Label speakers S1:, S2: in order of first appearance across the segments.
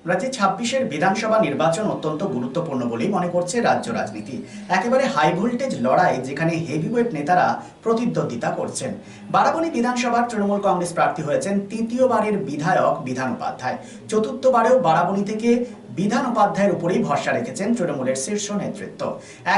S1: রাজ্যে ২৬-এর বিধানসভা নির্বাচন অত্যন্ত গুরুত্বপূর্ণ বলেই মনে করছে রাজ্য রাজনীতি। একেবারে হাই ভোল্টেজ লড়াই, যেখানে হেভিওয়েট নেতারা প্রতিদ্বন্দ্বিতা করছেন। বারাবণী বিধানসভার তৃণমূল কংগ্রেস প্রার্থী হয়েছেন তৃতীয়বারের বিধায়ক বিধান উপাধ্যায়। চতুর্থবারেও বারাবণী থেকে বিধান উপাধ্যায়ের উপরেই ভরসা রেখেছেন তৃণমূলের শীর্ষ নেতৃত্ব।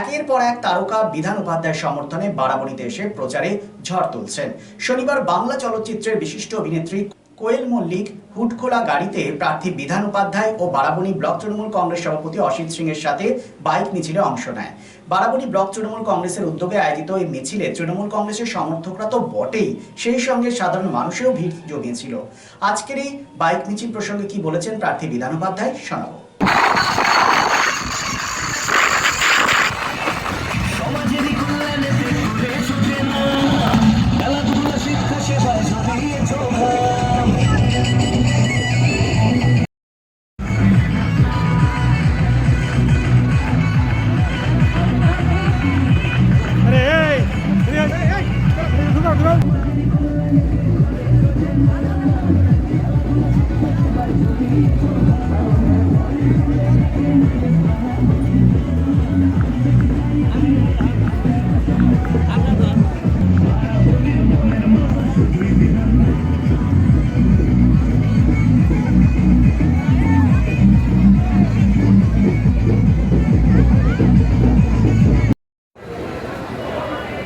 S1: একের পর এক তারকা বিধান উপাধ্যায়ের সমর্থনে বারাবণীতে এসে প্রচারে ঝড় তুলছেন। শনিবার বাংলা চলচ্চিত্রের বিশিষ্ট অভিনেত্রী কোয়েল মল্লিক হুটখোলা গাড়িতে প্রার্থী বিধান উপাধ্যায় ও বারাবণী ব্লক তৃণমূল কংগ্রেস সভাপতি অসিত সিং এর সাথে বাইক মিছিলে অংশ নেয়। বারাবণী ব্লক তৃণমূল কংগ্রেসের উদ্যোগে আয়োজিত এই মিছিলে তৃণমূল কংগ্রেসের সমর্থকরা তো বটেই, সেই সঙ্গে সাধারণ মানুষেও ভিড় জমিয়েছিল। আজকের এই বাইক মিছিল প্রসঙ্গে কি বলেছেন প্রার্থী বিধান উপাধ্যায়, শোনাবো।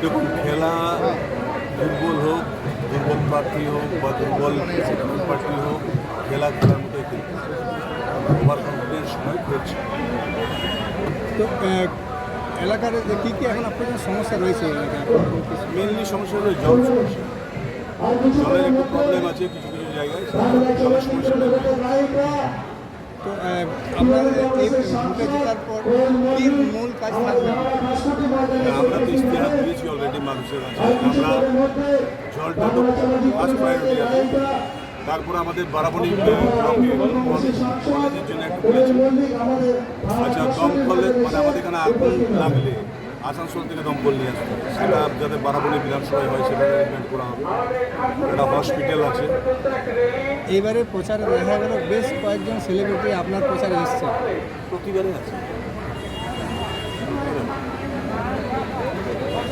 S2: দেখুন, খেলা দুর্বল হোক, দুর্বল প্রার্থী হোক বা দুর্বল প্রার্থী হোক, খেলার মতোই খেলতে ওভার কনফিডেন্স সময় খেলছে।
S3: তো এলাকার কী কী এখন আপনাদের সমস্যা রয়েছে?
S2: মেনলি সমস্যা হলো জল সমস্যা। জলের একটু প্রবলেম আছে কিছু কিছু জায়গায়, জলের সমস্যা নেই।
S3: তো আপনারা এই ভোটে জেতার পর কী মূল কাজ থাকবে?
S2: আমরা তো ইশতেহার দিয়েছি অলরেডি মানুষের কাছে। আমরা জলটা তো ফার্স্ট প্রায়োরিটি আছে, তারপর আমাদের বারাবণী কলেজের জন্য একটা বলেছি। আচ্ছা, দমকলে মানে আমাদের এখানে আগুন লাগলে আসানসোল থেকে দমকল নিয়ে আসতে হবে, সেটা যাতে বারাবণী বিধানসভায় হয় সেটা অ্যারেঞ্জমেন্ট করা হবে। একটা হসপিটাল আছে।
S3: এবারে প্রচারে দেখা গেল বেশ কয়েকজন সেলিব্রিটি আপনার প্রচারে এসছে।
S2: প্রতিবারে আছে।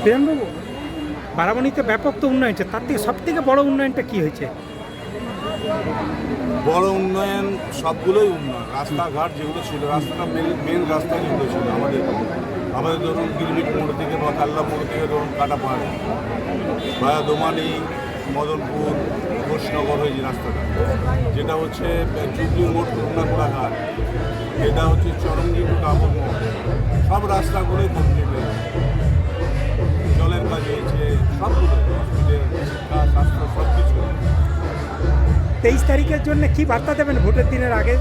S4: প্রেমবাবু, বারাবণীতে ব্যাপক তো উন্নয়ন হয়েছে, তার থেকে সব থেকে বড় উন্নয়নটা কি হয়েছে?
S2: বড় উন্নয়ন সবগুলোই উন্নয়ন। রাস্তাঘাট যেগুলো ছিল, রাস্তাটা মেন রাস্তা যেগুলো ছিল আমাদের ধরুন গিরমিট মোড় থেকে বা কাল্লা মোড় থেকে ধরুন কাটাপাড় ভায়া দোমানি, মদনপুর, ঘোষনগর হয়ে যে রাস্তাটা, যেটা হচ্ছে জুবলি মোড় করুণাকুড়া ঘাট, এটা হচ্ছে চরঙ্গি টু কাবর মোড়, সব রাস্তাগুলোই কমপ্লিট হয়েছে। জলের কাজ হয়েছে, সবগুলো হসপিটাল, শিক্ষা, স্বাস্থ্য সব কিছু।
S4: 23 তারিখের জন্য কি বার্তা দেবেন ভোটের দিনের আগে?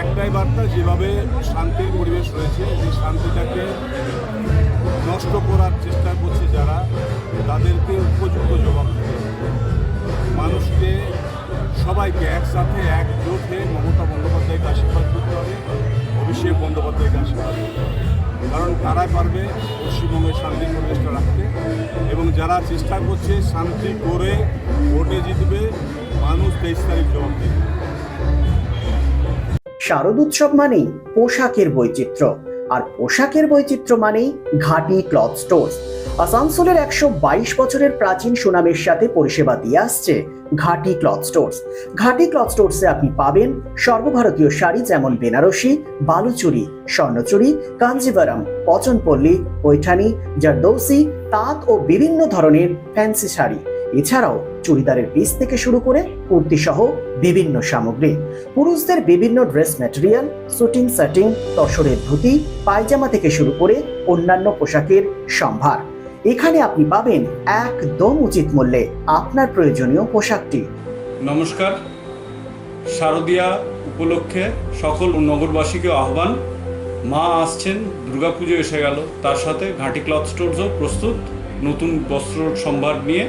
S2: একটাই বার্তা, যেভাবে শান্তির পরিবেশ রয়েছে, এই শান্তিটাকে নষ্ট করার চেষ্টা করছে যারা, তাদেরকে উপযুক্ত জবাব দিতে হবে। মানুষকে সবাইকে একসাথে একজোট হয়ে মমতা বন্দ্যোপাধ্যায়কে আশীর্বাদ করতে হবে, অভিষেক বন্দ্যোপাধ্যায়কে আশীর্বাদ করতে হবে। কারণ তারাই পারবে পশ্চিমবঙ্গের শান্তির পরিবেশটা রাখতে, এবং যারা চেষ্টা করছে শান্তি করে ভোটে জিতবে, মানুষ 23 তারিখ জবাব দেবে।
S1: শারদ উৎসব মানেই পোশাকের বৈচিত্র্য, আর পোশাকের বৈচিত্র্য মানেই ঘাটি ক্লথ স্টোর্স। আসানসোলের 122 বছরের প্রাচীন সুনামের সাথে পরিষেবা দিয়ে আসছে ঘাটি ক্লথ স্টোর্স। ঘাটি ক্লথ স্টোর্সে আপনি পাবেন সর্বভারতীয় শাড়ি, যেমন বেনারসি, বালুচুরি, স্বর্ণচুরি, কাঞ্জিভারাম, পচনপল্লী, পৈঠানি, জারদৌসি, তাঁত ও বিভিন্ন ধরনের ফ্যান্সি শাড়ি। এছাড়াও চুড়িদারের পিস থেকে শুরু করে কুর্তি সহ বিভিন্ন সামগ্রী, পুরুষদের বিভিন্ন ড্রেস ম্যাটেরিয়াল, শুটিং সেটিং, তসরের ধুতি, পায়জামা থেকে শুরু করে অন্যান্য পোশাকের সম্ভার। এখানে আপনি পাবেন একদম উচিত মূল্যে আপনার প্রয়োজনীয় পোশাকটি।
S5: নমস্কার, শারদীয়া উপলক্ষে সকল নগরবাসীকে আহ্বান। মা আসছেন, দুর্গাপুজো এসে গেল, তার সাথে ঘাটি ক্লথ স্টোরসও প্রস্তুত নতুন বস্ত্র সম্ভার নিয়ে।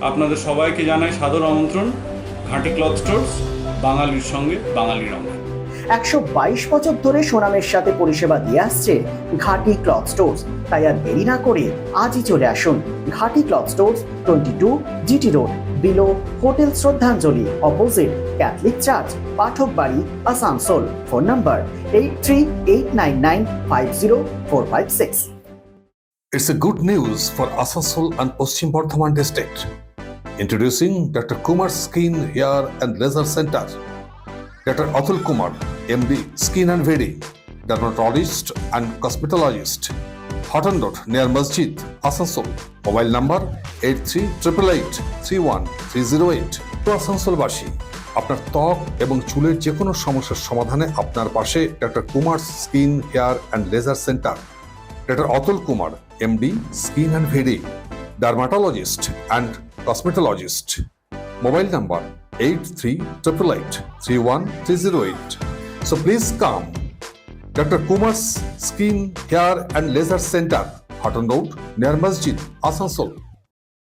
S5: আপনাদের সবাইকে জানাই সাদর আমন্ত্রণ। ঘাটি ক্লথ স্টোরস, বাঙালির সঙ্গে বাঙালির রঙ।
S1: 122 বছর ধরে সুনামের সাথে পরিষেবা দিয়ে আসছে ঘাটি ক্লথ স্টোর্স। তাই আর দেরি না করে আজই চলে আসুন ঘাটি cloth stores, 22 GT road, below Hotel Shraddhanjali, opposite Catholic Church, Pathok Bari, Asansol. Phone number 8389950456.
S6: It's a good news for Asansol and Paschim Bardhaman district. Introducing Dr. Kumar Skin, Hair and Laser Center. Dr. Atul Kumar, MD, Skin and Wedding, dermatologist and cosmetologist. Hotton Road near Masjid, Asansol. Mobile number 8388831308. তো আসানসোলবাসী, আপনার ত্বক এবং চুলের যে কোনো সমস্যার সমাধানে আপনার পাশে doctor Kumar skin hair and laser centre. Doctor Atul Kumar, MD, Skin and Wedding, dermatologist and cosmetologist. Mobile number 8388831308. So please come. Dr. Kumar's Skin, Hair and Laser Center, Hotton Road near Masjid, Asansol.